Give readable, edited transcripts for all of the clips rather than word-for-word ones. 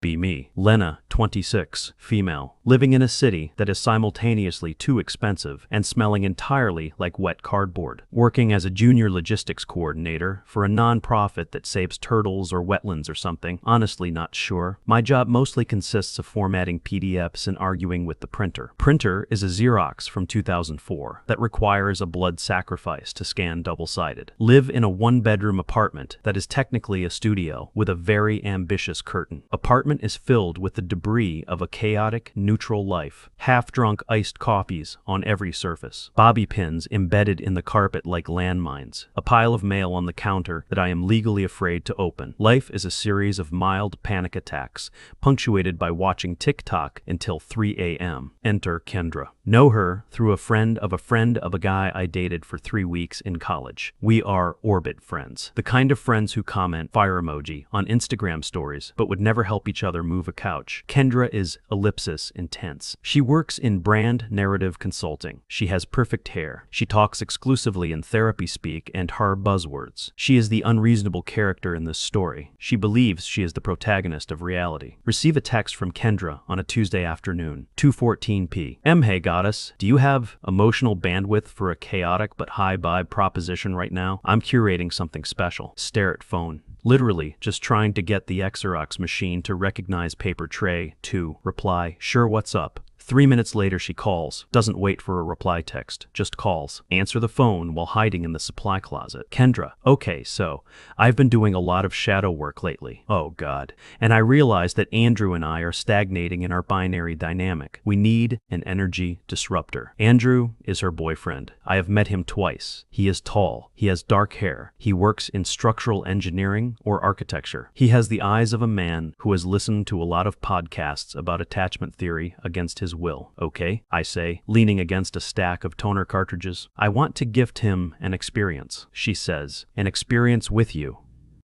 Be me. Lena, 26, female, living in a city that is simultaneously too expensive and smelling entirely like wet cardboard. Working as a junior logistics coordinator for a non-profit that saves turtles or wetlands or something. Honestly not sure. My job mostly consists of formatting PDFs and arguing with the printer. Printer is a Xerox from 2004 that requires a blood sacrifice to scan double-sided. Live in a one-bedroom apartment that is technically a studio with a very ambitious curtain. Apartment is filled with the debris of a chaotic, neutral life. Half-drunk iced coffees on every surface. Bobby pins embedded in the carpet like landmines. A pile of mail on the counter that I am legally afraid to open. Life is a series of mild panic attacks, punctuated by watching TikTok until 3 a.m. Enter Kendra. Know her through a friend of a guy I dated for 3 weeks in college. We are orbit friends. The kind of friends who comment fire emoji on Instagram stories but would never help each other move a couch. Kendra is ellipsis intense. She works in brand narrative consulting. She has perfect hair. She talks exclusively in therapy speak and her buzzwords. She is the unreasonable character in this story. She believes she is the protagonist of reality. Receive a text from Kendra on a Tuesday afternoon, 2:14 p. Hey goddess, do you have emotional bandwidth for a chaotic but high vibe proposition right now? I'm curating something special. Stare at phone. Literally, just trying to get the Xerox machine to recognize paper tray. 2. Reply, sure, what's up? 3 minutes later she calls, doesn't wait for a reply text, just calls. Answer the phone while hiding in the supply closet. Kendra, okay, so, I've been doing a lot of shadow work lately. Oh God. And I realize that Andrew and I are stagnating in our binary dynamic. We need an energy disruptor. Andrew is her boyfriend. I have met him twice. He is tall. He has dark hair. He works in structural engineering or architecture. He has the eyes of a man who has listened to a lot of podcasts about attachment theory against his will. Okay, I say, leaning against a stack of toner cartridges. I want to gift him an experience, she says. An experience with you.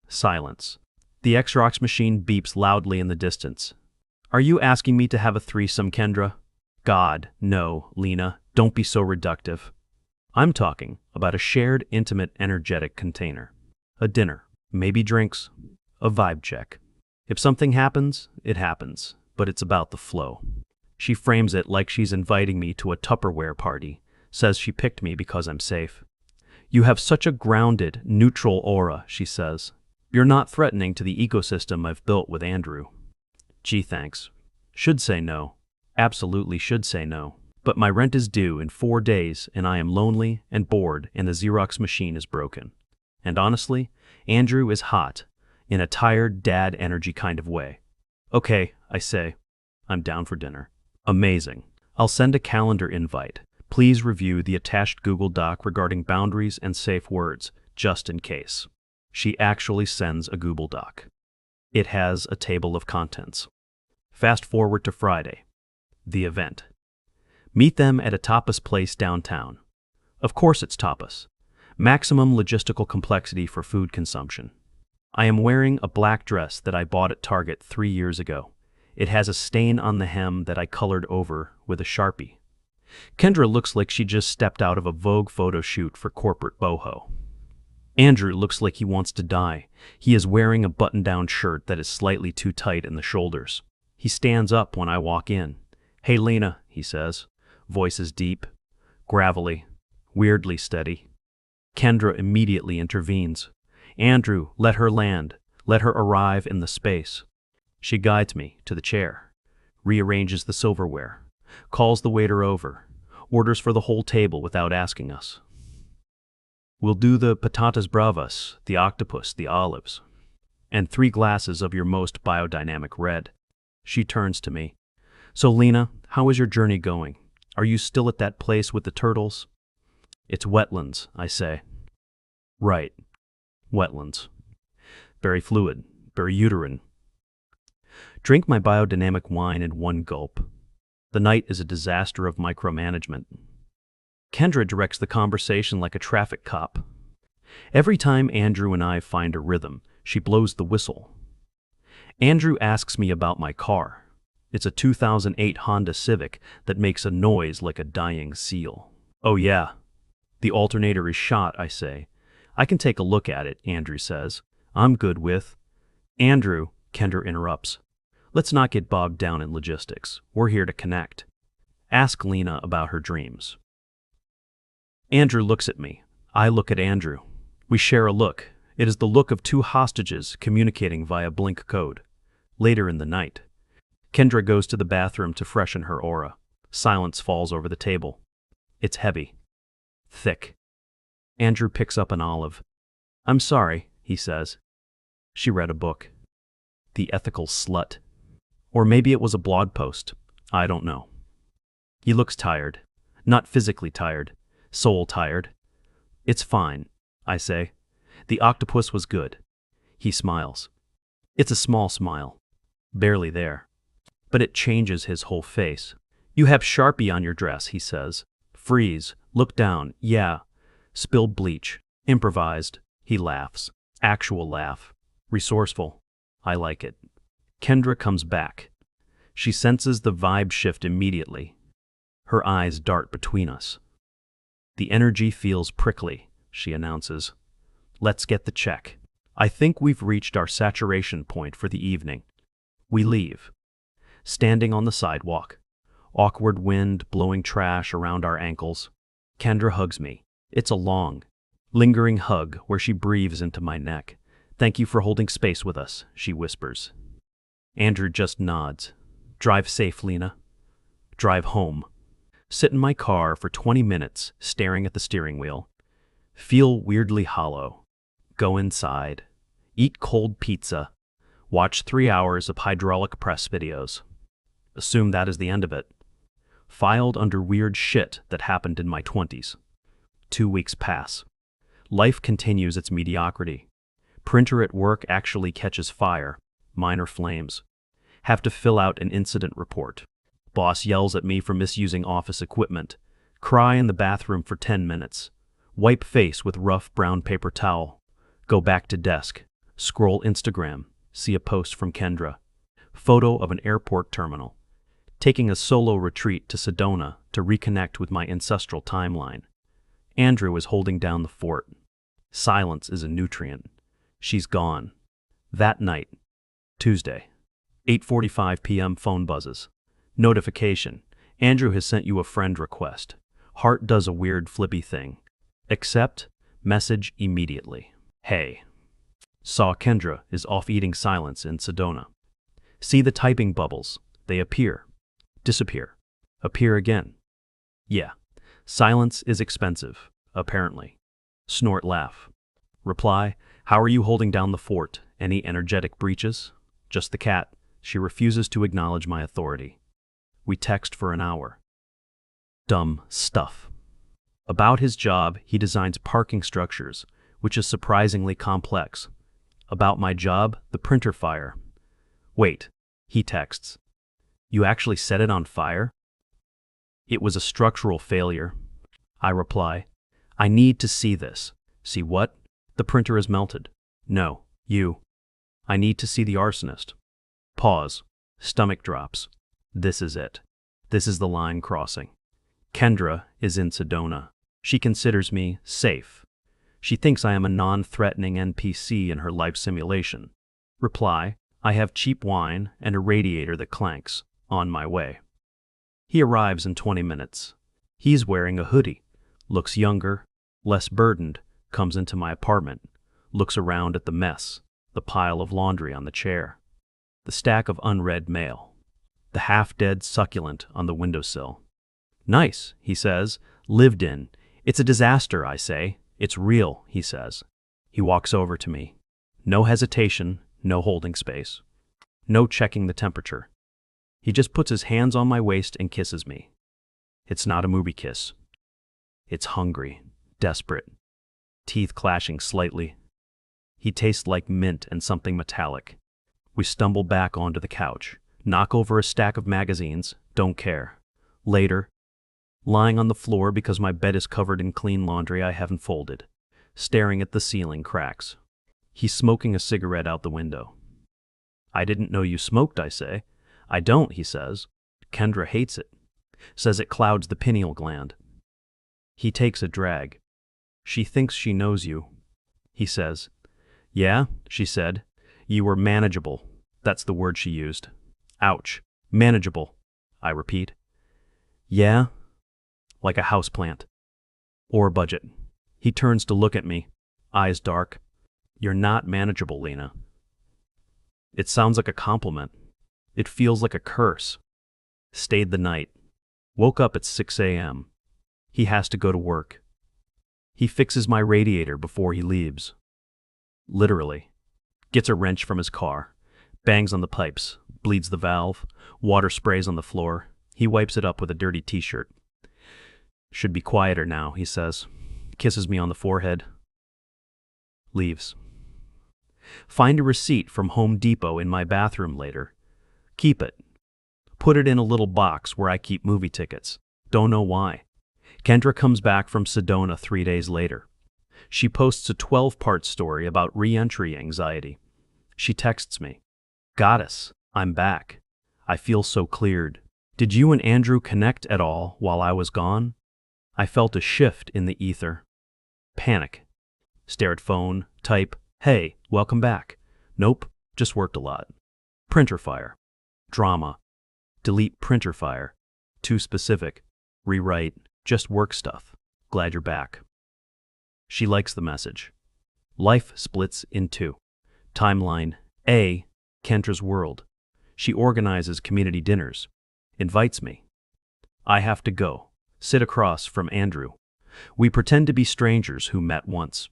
Silence. The Xerox machine beeps loudly in the distance. Are you asking me to have a threesome, Kendra? God, no, Lena, don't be so reductive. I'm talking about a shared, intimate, energetic container. A dinner, maybe drinks, a vibe check. If something happens, it happens, but it's about the flow. She frames it like she's inviting me to a Tupperware party, says she picked me because I'm safe. You have such a grounded, neutral aura, she says. You're not threatening to the ecosystem I've built with Andrew. Gee, thanks. Should say no. Absolutely should say no. But my rent is due in 4 days and I am lonely and bored and the Xerox machine is broken. And honestly, Andrew is hot, in a tired dad energy kind of way. Okay, I say. I'm down for dinner. Amazing. I'll send a calendar invite. Please review the attached Google Doc regarding boundaries and safe words, just in case. She actually sends a Google Doc. It has a table of contents. Fast forward to Friday. The event. Meet them at a tapas place downtown. Of course it's tapas. Maximum logistical complexity for food consumption. I am wearing a black dress that I bought at Target 3 years ago. It has a stain on the hem that I colored over with a Sharpie. Kendra looks like she just stepped out of a Vogue photo shoot for corporate boho. Andrew looks like he wants to die. He is wearing a button-down shirt that is slightly too tight in the shoulders. He stands up when I walk in. Hey Lena, he says. Voice is deep, gravelly, weirdly steady. Kendra immediately intervenes. Andrew, let her land. Let her arrive in the space. She guides me to the chair, rearranges the silverware, calls the waiter over, orders for the whole table without asking us. We'll do the patatas bravas, the octopus, the olives, and 3 glasses of your most biodynamic red. She turns to me. So Lena, how is your journey going? Are you still at that place with the turtles? It's wetlands, I say. Right. Wetlands. Very fluid, very uterine. Drink my biodynamic wine in 1 gulp. The night is a disaster of micromanagement. Kendra directs the conversation like a traffic cop. Every time Andrew and I find a rhythm, she blows the whistle. Andrew asks me about my car. It's a 2008 Honda Civic that makes a noise like a dying seal. Oh yeah. The alternator is shot, I say. I can take a look at it, Andrew says. I'm good with. Andrew, Kendra interrupts. Let's not get bogged down in logistics. We're here to connect. Ask Lena about her dreams. Andrew looks at me. I look at Andrew. We share a look. It is the look of two hostages communicating via blink code. Later in the night, Kendra goes to the bathroom to freshen her aura. Silence falls over the table. It's heavy. Thick. Andrew picks up an olive. "I'm sorry," he says. She read a book. The Ethical Slut. Or maybe it was a blog post. I don't know. He looks tired. Not physically tired. Soul tired. "It's fine," I say. "The octopus was good." He smiles. It's a small smile. Barely there. But it changes his whole face. "You have Sharpie on your dress," he says. Freeze. Look down. Yeah. Spilled bleach. Improvised. He laughs. Actual laugh. Resourceful. I like it. Kendra comes back. She senses the vibe shift immediately. Her eyes dart between us. "The energy feels prickly," she announces. "Let's get the check. I think we've reached our saturation point for the evening." We leave. Standing on the sidewalk. Awkward wind blowing trash around our ankles. Kendra hugs me. It's a long, lingering hug where she breathes into my neck. "Thank you for holding space with us," she whispers. Andrew just nods. "Drive safe, Lena." Drive home. Sit in my car for 20 minutes, staring at the steering wheel. Feel weirdly hollow. Go inside. Eat cold pizza. Watch 3 hours of hydraulic press videos. Assume that is the end of it. Filed under weird shit that happened in my 20s. 2 weeks pass. Life continues its mediocrity. Printer at work actually catches fire. Minor flames. Have to fill out an incident report. Boss yells at me for misusing office equipment. Cry in the bathroom for 10 minutes. Wipe face with rough brown paper towel. Go back to desk. Scroll Instagram. See a post from Kendra. Photo of an airport terminal. Taking a solo retreat to Sedona to reconnect with my ancestral timeline. Andrew is holding down the fort. Silence is a nutrient. She's gone. That night. Tuesday. 8:45 p.m. phone buzzes. Notification. Andrew has sent you a friend request. Heart does a weird flippy thing. Accept. Message immediately. Hey. Saw Kendra is off eating silence in Sedona. See the typing bubbles. They appear. Disappear. Appear again. Yeah. Silence is expensive, apparently. Snort laugh. Reply. How are you holding down the fort? Any energetic breaches? Just the cat. She refuses to acknowledge my authority. We text for an hour. Dumb stuff. About his job, he designs parking structures, which is surprisingly complex. About my job, the printer fire. Wait, he texts. You actually set it on fire? It was a structural failure. I reply. I need to see this. See what? The printer is melted. No, you. I need to see the arsonist. Pause. Stomach drops. This is it. This is the line crossing. Kendra is in Sedona. She considers me safe. She thinks I am a non-threatening NPC in her life simulation. Reply, I have cheap wine and a radiator that clanks. On my way. He arrives in 20 minutes. He's wearing a hoodie. Looks younger, less burdened, comes into my apartment. Looks around at the mess, the pile of laundry on the chair, the stack of unread mail, the half-dead succulent on the windowsill. Nice, he says. Lived in. It's a disaster, I say. It's real, he says. He walks over to me. No hesitation, no holding space. No checking the temperature. He just puts his hands on my waist and kisses me. It's not a movie kiss. It's hungry, desperate, teeth clashing slightly. He tastes like mint and something metallic. We stumble back onto the couch, knock over a stack of magazines, don't care. Later, lying on the floor because my bed is covered in clean laundry I haven't folded, staring at the ceiling cracks. He's smoking a cigarette out the window. I didn't know you smoked, I say. I don't, he says. Kendra hates it. Says it clouds the pineal gland. He takes a drag. She thinks she knows you. He says, yeah, she said. You were manageable. That's the word she used. Ouch. Manageable, I repeat. Yeah, like a houseplant. Or budget. He turns to look at me, eyes dark. You're not manageable, Lena. It sounds like a compliment. It feels like a curse. Stayed the night. Woke up at 6 a.m. He has to go to work. He fixes my radiator before he leaves. Literally. Gets a wrench from his car. Bangs on the pipes. Bleeds the valve. Water sprays on the floor. He wipes it up with a dirty t-shirt. Should be quieter now, he says. Kisses me on the forehead. Leaves. Find a receipt from Home Depot in my bathroom later. Keep it. Put it in a little box where I keep movie tickets. Don't know why. Kendra comes back from Sedona 3 days later. She posts a 12-part story about re-entry anxiety. She texts me, "Goddess, I'm back. I feel so cleared. Did you and Andrew connect at all while I was gone?" I felt a shift in the ether. Panic. Stare at phone, type, "Hey, welcome back." Nope, just worked a lot. Printer fire. Drama. Delete printer fire. Too specific. Rewrite. Just work stuff. Glad you're back. She likes the message. Life splits in two. Timeline A. Kendra's world. She organizes community dinners. Invites me. I have to go. Sit across from Andrew. We pretend to be strangers who met once.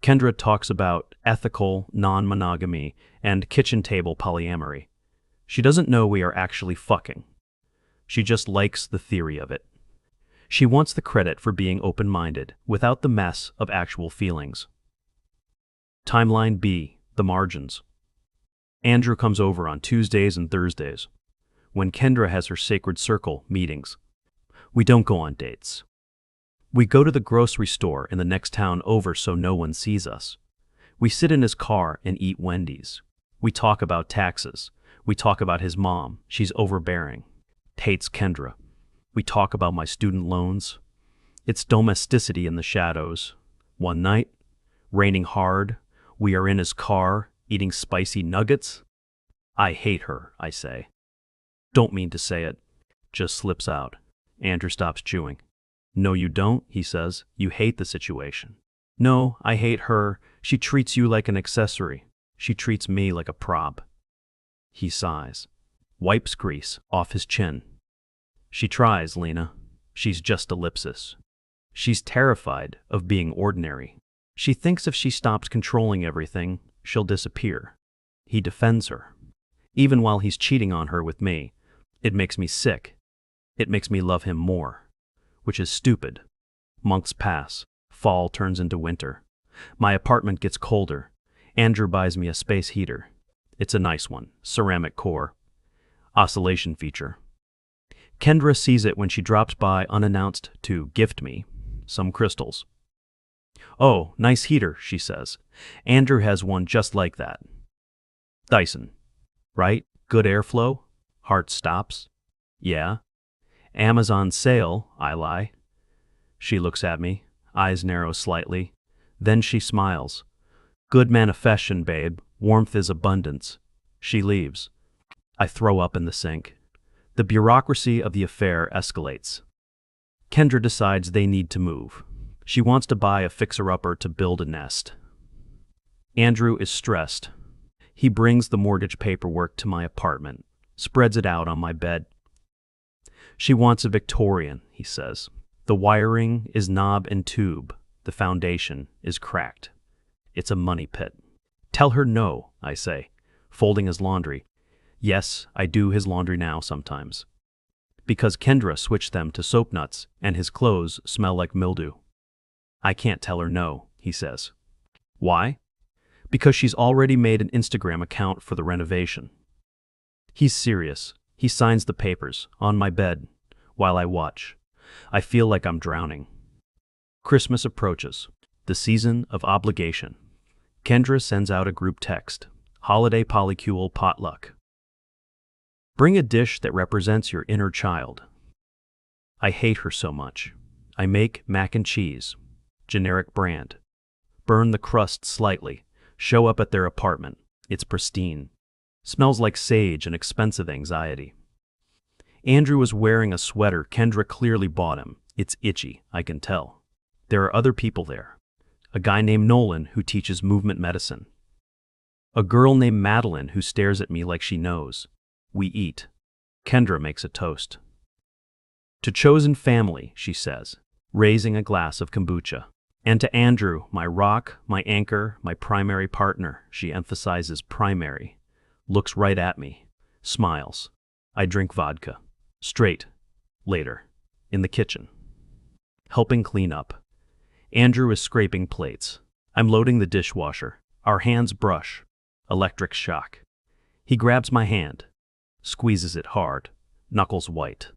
Kendra talks about ethical non-monogamy and kitchen table polyamory. She doesn't know we are actually fucking. She just likes the theory of it. She wants the credit for being open-minded, without the mess of actual feelings. Timeline B, the margins. Andrew comes over on Tuesdays and Thursdays, when Kendra has her sacred circle meetings. We don't go on dates. We go to the grocery store in the next town over so no one sees us. We sit in his car and eat Wendy's. We talk about taxes. We talk about his mom. She's overbearing. Hates Kendra. We talk about my student loans. It's domesticity in the shadows. One night, raining hard, we are in his car, eating spicy nuggets. I hate her, I say. Don't mean to say it. Just slips out. Andrew stops chewing. No, you don't, he says. You hate the situation. No, I hate her. She treats you like an accessory. She treats me like a prop. He sighs. Wipes grease off his chin. She tries, Lena. She's just ellipsis. She's terrified of being ordinary. She thinks if she stops controlling everything, she'll disappear. He defends her. Even while he's cheating on her with me, it makes me sick. It makes me love him more. Which is stupid. Months pass. Fall turns into winter. My apartment gets colder. Andrew buys me a space heater. It's a nice one, ceramic core. Oscillation feature. Kendra sees it when she drops by unannounced to gift me some crystals. Oh, nice heater, she says. Andrew has one just like that. Dyson. Right? Good airflow? Heart stops. Yeah. Amazon sale, I lie. She looks at me, eyes narrow slightly. Then she smiles. Good manifestation, babe. Warmth is abundance. She leaves. I throw up in the sink. The bureaucracy of the affair escalates. Kendra decides they need to move. She wants to buy a fixer-upper to build a nest. Andrew is stressed. He brings the mortgage paperwork to my apartment, spreads it out on my bed. She wants a Victorian, he says. The wiring is knob and tube. The foundation is cracked. It's a money pit. Tell her no, I say, folding his laundry. Yes, I do his laundry now sometimes. Because Kendra switched them to soap nuts and his clothes smell like mildew. I can't tell her no, he says. Why? Because she's already made an Instagram account for the renovation. He's serious. He signs the papers on my bed while I watch. I feel like I'm drowning. Christmas approaches, the season of obligation. Kendra sends out a group text. Holiday polycule potluck. Bring a dish that represents your inner child. I hate her so much. I make mac and cheese. Generic brand. Burn the crust slightly. Show up at their apartment. It's pristine. Smells like sage and expensive anxiety. Andrew was wearing a sweater Kendra clearly bought him. It's itchy, I can tell. There are other people there. A guy named Nolan who teaches movement medicine. A girl named Madeline who stares at me like she knows. We eat. Kendra makes a toast. To chosen family, she says, raising a glass of kombucha. And to Andrew, my rock, my anchor, my primary partner, she emphasizes primary. Looks right at me. Smiles. I drink vodka. Straight. Later. In the kitchen. Helping clean up. Andrew is scraping plates. I'm loading the dishwasher. Our hands brush. Electric shock. He grabs my hand. Squeezes it hard. Knuckles white.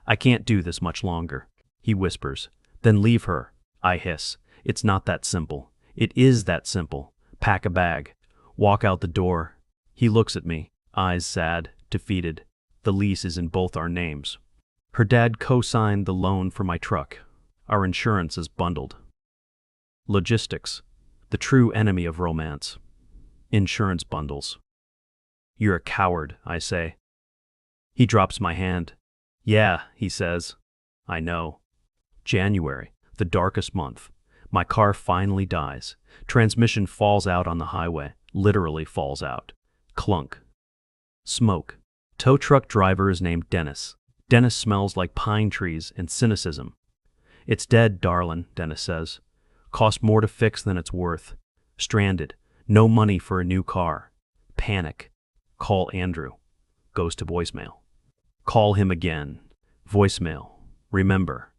I can't do this much longer. He whispers. Then leave her. I hiss. It's not that simple. It is that simple. Pack a bag. Walk out the door. He looks at me. Eyes sad. Defeated. The lease is in both our names. Her dad co-signed the loan for my truck. Our insurance is bundled. Logistics. The true enemy of romance. Insurance bundles. You're a coward, I say. He drops my hand. Yeah, he says. I know. January, the darkest month. My car finally dies. Transmission falls out on the highway. Literally falls out. Clunk. Smoke. Tow truck driver is named Dennis. Dennis smells like pine trees and cynicism. It's dead, darlin', Dennis says. Cost more to fix than it's worth. Stranded. No money for a new car. Panic. Call Andrew. Goes to voicemail. Call him again. Voicemail. Remember.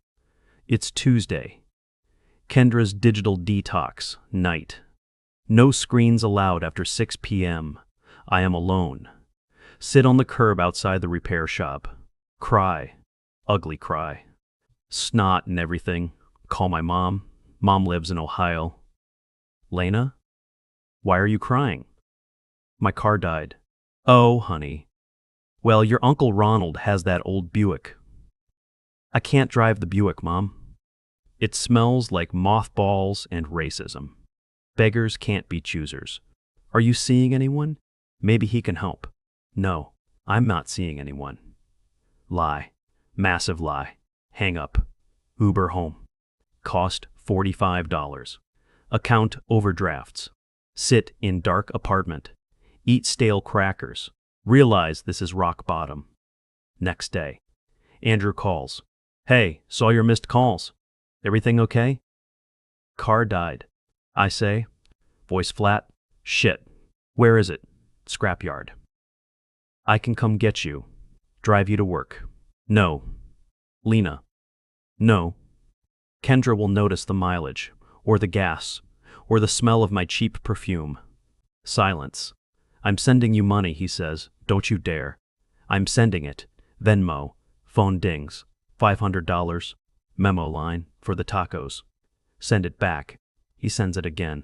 It's Tuesday. Kendra's digital detox. Night. No screens allowed after 6 p.m. I am alone. Sit on the curb outside the repair shop. Cry. Ugly cry. Snot and everything. Call my mom. Mom lives in Ohio. Lena? Why are you crying? My car died. Oh, honey. Well, your Uncle Ronald has that old Buick. I can't drive the Buick, Mom. It smells like mothballs and racism. Beggars can't be choosers. Are you seeing anyone? Maybe he can help. No, I'm not seeing anyone. Lie. Massive lie. Hang up. Uber home. Cost $45. Account overdrafts. Sit in dark apartment. Eat stale crackers. Realize this is rock bottom. Next day. Andrew calls. Hey, saw your missed calls. Everything okay? Car died. I say. Voice flat. Shit. Where is it? Scrapyard. I can come get you. Drive you to work. No. Lena. No. Kendra will notice the mileage, or the gas, or the smell of my cheap perfume. Silence. I'm sending you money, he says. Don't you dare. I'm sending it. Venmo. Phone dings. $500. Memo line for the tacos. Send it back. He sends it again.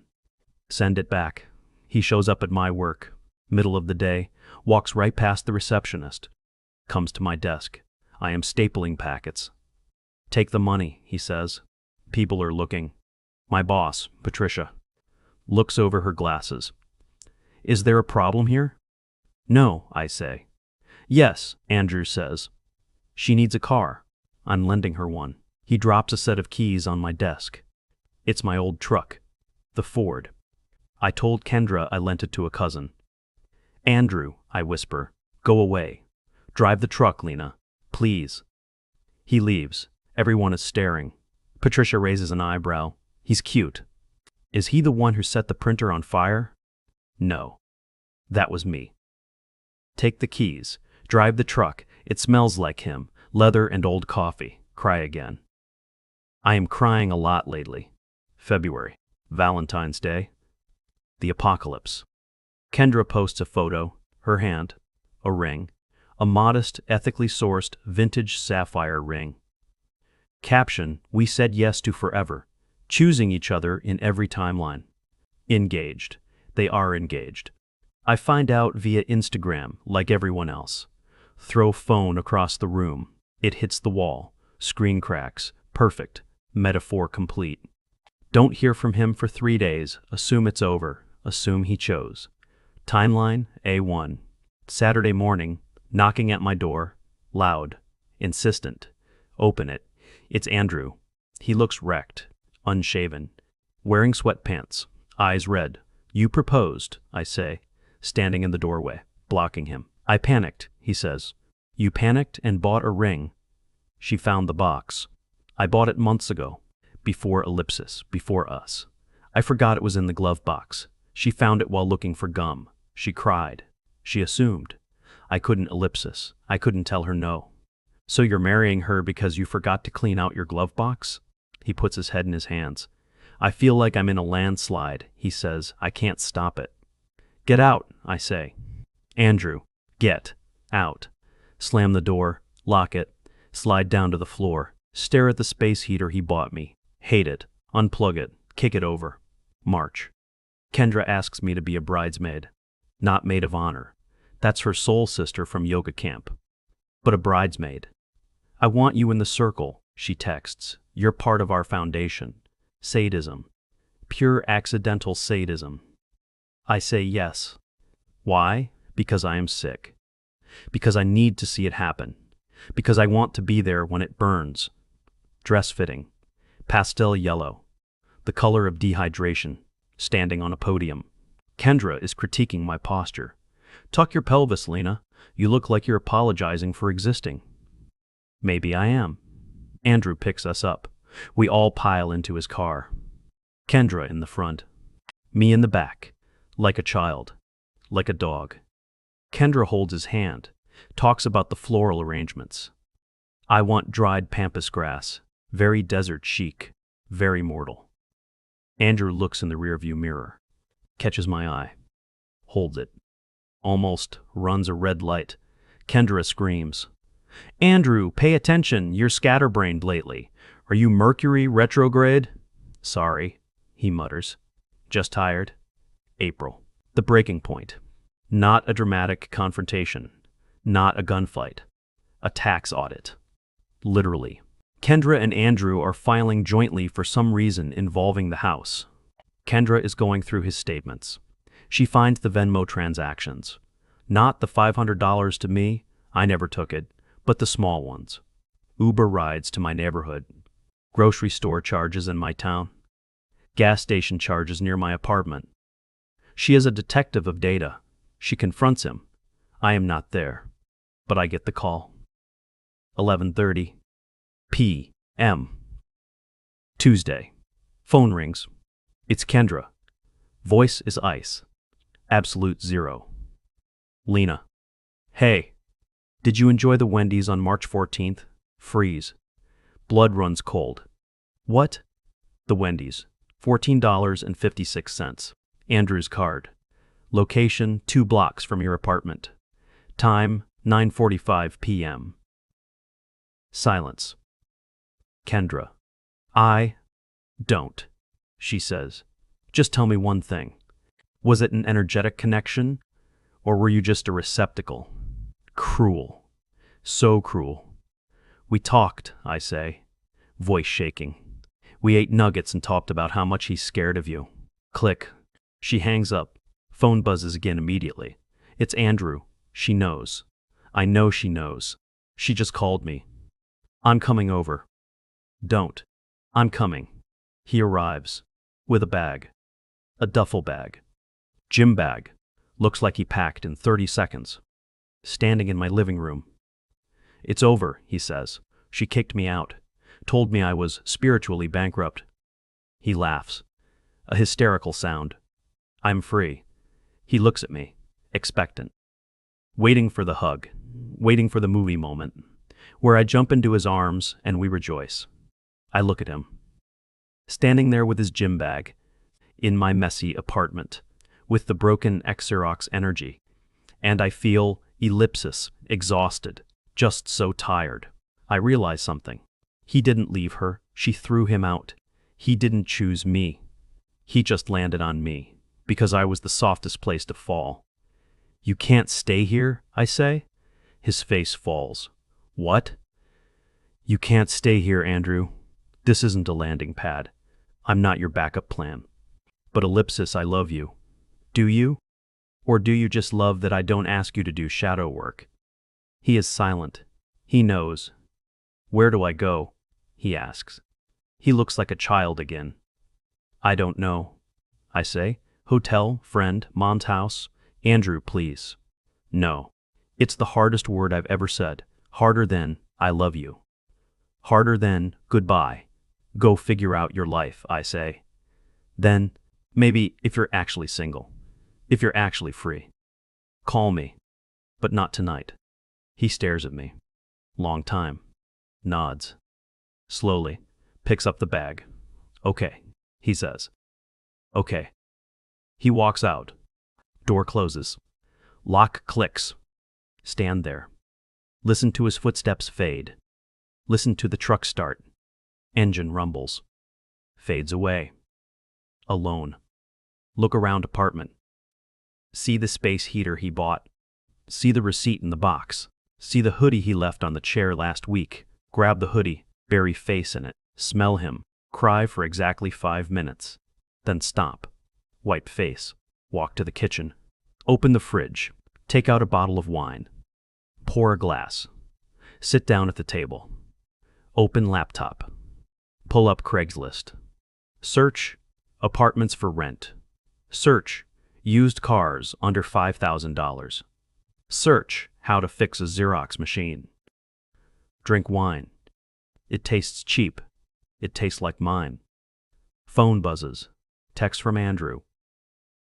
Send it back. He shows up at my work. Middle of the day. Walks right past the receptionist. Comes to my desk. I am stapling packets. Take the money, he says. People are looking. My boss, Patricia, looks over her glasses. Is there a problem here? No, I say. Yes, Andrew says. She needs a car. I'm lending her one. He drops a set of keys on my desk. It's my old truck, the Ford. I told Kendra I lent it to a cousin. Andrew, I whisper, go away. Drive the truck, Lena. Please. He leaves. Everyone is staring. Patricia raises an eyebrow. He's cute. Is he the one who set the printer on fire? No. That was me. Take the keys. Drive the truck. It smells like him. Leather and old coffee. Cry again. I am crying a lot lately. February. Valentine's Day. The apocalypse. Kendra posts a photo, her hand, a ring, a modest, ethically sourced, vintage sapphire ring. Caption, we said yes to forever, choosing each other in every timeline. Engaged. They are engaged. I find out via Instagram, like everyone else. Throw phone across the room. It hits the wall. Screen cracks. Perfect. Metaphor complete. Don't hear from him for 3 days. Assume it's over. Assume he chose. Timeline, A1. Saturday morning, knocking at my door, loud, insistent. Open it. It's Andrew. He looks wrecked, unshaven, wearing sweatpants, eyes red. You proposed, I say, standing in the doorway, blocking him. I panicked, he says. You panicked and bought a ring. She found the box. I bought it months ago, before ellipsis, before us. I forgot it was in the glove box. She found it while looking for gum. She cried. She assumed. I couldn't ellipsis. I couldn't tell her no. So you're marrying her because you forgot to clean out your glove box? He puts his head in his hands. I feel like I'm in a landslide, he says. I can't stop it. Get out, I say. Andrew, get out. Slam the door, lock it, slide down to the floor, stare at the space heater he bought me. Hate it. Unplug it. Kick it over. March. Kendra asks me to be a bridesmaid. Not maid of honor. That's her soul sister from yoga camp. But a bridesmaid. I want you in the circle, she texts. You're part of our foundation. Sadism. Pure accidental sadism. I say yes. Why? Because I am sick. Because I need to see it happen. Because I want to be there when it burns. Dress fitting. Pastel yellow. The color of dehydration. Standing on a podium. Kendra is critiquing my posture. Tuck your pelvis, Lena. You look like you're apologizing for existing. Maybe I am. Andrew picks us up. We all pile into his car. Kendra in the front. Me in the back. Like a child. Like a dog. Kendra holds his hand. Talks about the floral arrangements. I want dried pampas grass. Very desert chic. Very mortal. Andrew looks in the rearview mirror. Catches my eye. Holds it. Almost runs a red light. Kendra screams. Andrew, pay attention. You're scatterbrained lately. Are you Mercury retrograde? Sorry, he mutters. Just tired. April. The breaking point. Not a dramatic confrontation. Not a gunfight. A tax audit. Literally. Kendra and Andrew are filing jointly for some reason involving the house. Kendra is going through his statements. She finds the Venmo transactions. Not the $500 to me, I never took it, but the small ones. Uber rides to my neighborhood. Grocery store charges in my town. Gas station charges near my apartment. She is a detective of data. She confronts him. I am not there, but I get the call. 11:30 p.m. Tuesday. Phone rings. It's Kendra. Voice is ice. Absolute zero. Lena. Hey. Did you enjoy the Wendy's on March 14th? Freeze. Blood runs cold. What? The Wendy's. $14.56. Andrew's card. Location 2 blocks from your apartment. Time 9:45 p.m. Silence. Kendra. I don't, she says. Just tell me one thing. Was it an energetic connection, or were you just a receptacle? Cruel. So cruel. We talked, I say, voice shaking. We ate nuggets and talked about how much he's scared of you. Click. She hangs up. Phone buzzes again immediately. It's Andrew. She knows. I know she knows. She just called me. I'm coming over. Don't. I'm coming. He arrives. With a bag. A duffel bag. Gym bag. Looks like he packed in 30 seconds. Standing in my living room. It's over, he says. She kicked me out. Told me I was spiritually bankrupt. He laughs. A hysterical sound. I'm free. He looks at me, expectant. Waiting for the hug. Waiting for the movie moment, where I jump into his arms and we rejoice. I look at him. Standing there with his gym bag, in my messy apartment, with the broken Xerox energy, and I feel ellipsis, exhausted, just so tired. I realize something. He didn't leave her. She threw him out. He didn't choose me. He just landed on me, because I was the softest place to fall. You can't stay here, I say. His face falls. What? You can't stay here, Andrew. This isn't a landing pad. I'm not your backup plan. But ellipsis, I love you. Do you? Or do you just love that I don't ask you to do shadow work? He is silent. He knows. Where do I go? He asks. He looks like a child again. I don't know. I say, hotel, friend, mom's house. Andrew, please. No. It's the hardest word I've ever said. Harder than, I love you. Harder than, goodbye. Go figure out your life, I say. Then, maybe if you're actually single. If you're actually free. Call me. But not tonight. He stares at me. Long time. Nods. Slowly. Picks up the bag. Okay, he says. Okay. He walks out. Door closes. Lock clicks. Stand there. Listen to his footsteps fade. Listen to the truck start. Engine rumbles. Fades away. Alone. Look around apartment. See the space heater he bought. See the receipt in the box. See the hoodie he left on the chair last week. Grab the hoodie, bury face in it, smell him, cry for exactly 5 minutes. Then stop. Wipe face. Walk to the kitchen. Open the fridge. Take out a bottle of wine. Pour a glass. Sit down at the table. Open laptop. Pull up Craigslist. Search apartments for rent. Search used cars under $5,000. Search how to fix a Xerox machine. Drink wine. It tastes cheap. It tastes like mine. Phone buzzes. Text from Andrew.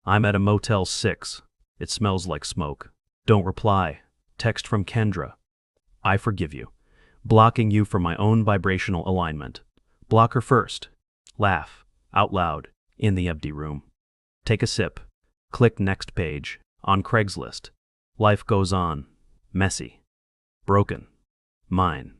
I'm at a Motel 6. It smells like smoke. Don't reply. Text from Kendra. I forgive you. Blocking you from my own vibrational alignment. Block her first. Laugh. Out loud. In the empty room. Take a sip. Click next page. On Craigslist. Life goes on. Messy. Broken. Mine.